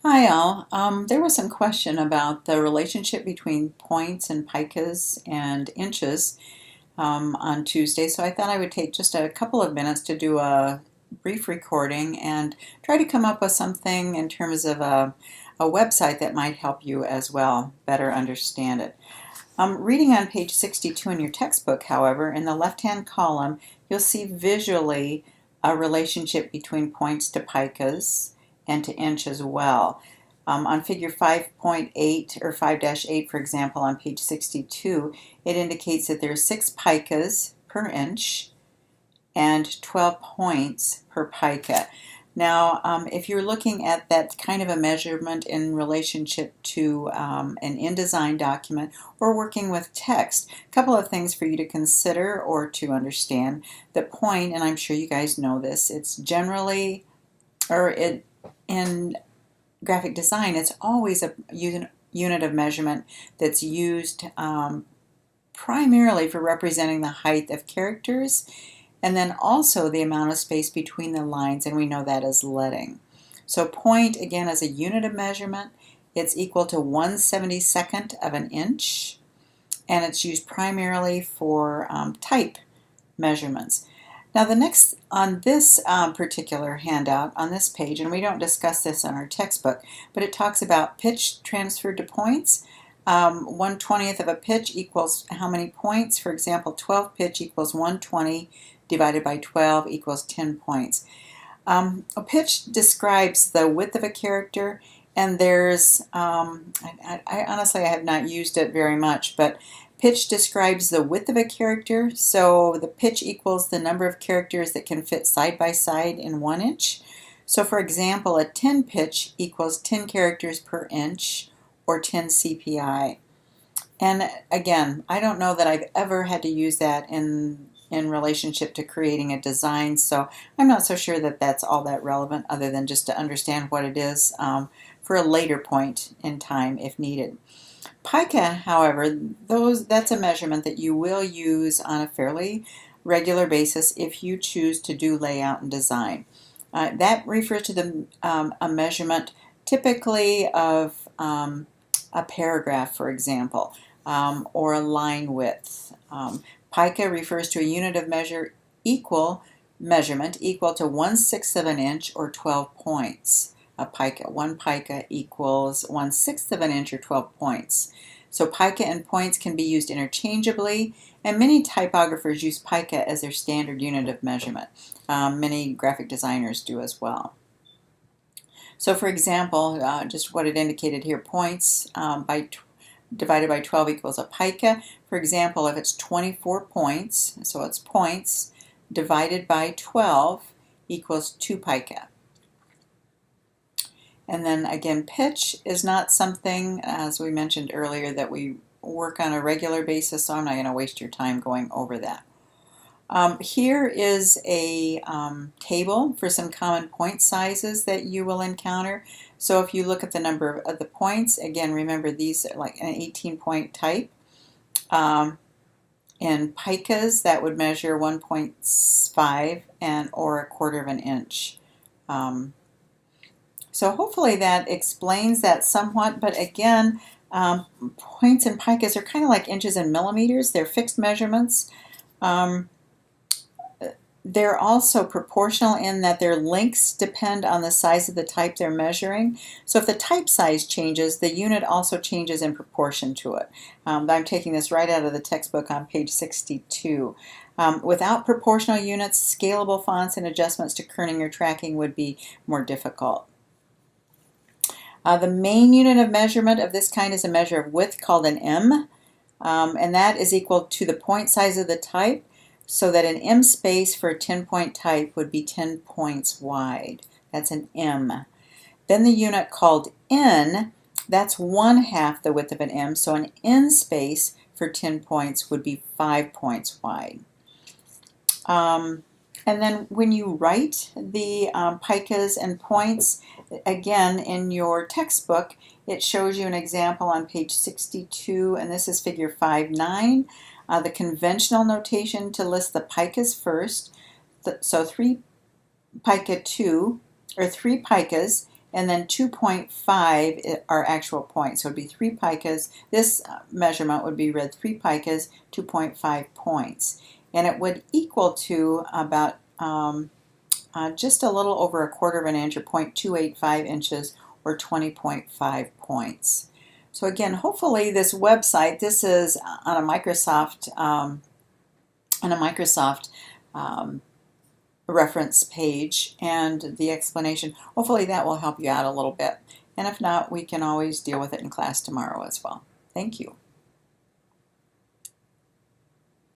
Hi all. There was some question about the relationship between points and picas and inches on Tuesday, so I thought I would take just a couple of minutes to do a brief recording and try to come up with something in terms of a website that might help you as well better understand it. Reading on page 62 in your textbook, however, in the left-hand column, you'll see visually a relationship between points to picas and to inch as well. On figure 5.8 or 5-8, for example, on page 62, it indicates that there are 6 picas per inch and 12 points per pica. Now, if you're looking at that kind of a measurement in relationship to an InDesign document or working with text, a couple of things for you to consider or to understand. The point, and I'm sure you guys know this, it's generally, in graphic design, it's always a unit of measurement that's used primarily for representing the height of characters and then also the amount of space between the lines, and we know that as leading. So point, again, as a unit of measurement, it's equal to 1/72nd of an inch, and it's used primarily for type measurements. Now the next, on this particular handout, on this page, and we don't discuss this in our textbook, but it talks about pitch transferred to points. 1/20th of a pitch equals how many points? For example, 12 pitch equals 120 divided by 12 equals 10 points. A pitch describes the width of a character, and there's, I honestly I have not used it very much, but pitch describes the width of a character, so the pitch equals the number of characters that can fit side by side in 1 inch. So for example, a 10 pitch equals 10 characters per inch, or 10 CPI. And again, I don't know that I've ever had to use that in relationship to creating a design, so I'm not so sure that that's all that relevant other than just to understand what it is for a later point in time if needed. Pica, however, that's a measurement that you will use on a fairly regular basis if you choose to do layout and design. That refers to a measurement typically of a paragraph, for example, or a line width. Pica refers to a unit of measurement equal to 1/6 of an inch or 12 points. A pica, 1 pica equals 1/6 of an inch or 12 points. So pica and points can be used interchangeably, and many typographers use pica as their standard unit of measurement. Many graphic designers do as well. So for example, just what it indicated here, points divided by 12 equals a pica. For example, if it's 24 points, so it's points divided by 12 equals 2 pica. And then again, pitch is not something, as we mentioned earlier, that we work on a regular basis, so I'm not going to waste your time going over that. Here is a table for some common point sizes that you will encounter. So if you look at the number of the points, again, remember these are like an 18-point type. In picas, that would measure 1.5 or 1/4 of an inch. So hopefully that explains that somewhat, but again, points and picas are kind of like inches and millimeters. They're fixed measurements. They're also proportional in that their lengths depend on the size of the type they're measuring. So if the type size changes, the unit also changes in proportion to it. I'm taking this right out of the textbook on page 62. Without proportional units, scalable fonts and adjustments to kerning or tracking would be more difficult. The main unit of measurement of this kind is a measure of width called an M, and that is equal to the point size of the type, so that an M space for a 10-point type would be 10 points wide. That's an M. Then the unit called N, that's 1/2 the width of an M, so an N space for 10 points would be 5 points wide. And then when you write the picas and points, again, in your textbook, it shows you an example on page 62, and this is figure 5-9. The conventional notation to list the picas first. So 3 pica 2, or 3 picas and then 2.5 are actual points. So it would be 3 picas. This measurement would be read 3 picas, 2.5 points. And it would equal to about just a little over a quarter of an inch, or 0.285 inches, or 20.5 points. So again, hopefully this website, this is on a Microsoft reference page, and the explanation, hopefully that will help you out a little bit. And if not, we can always deal with it in class tomorrow as well. Thank you.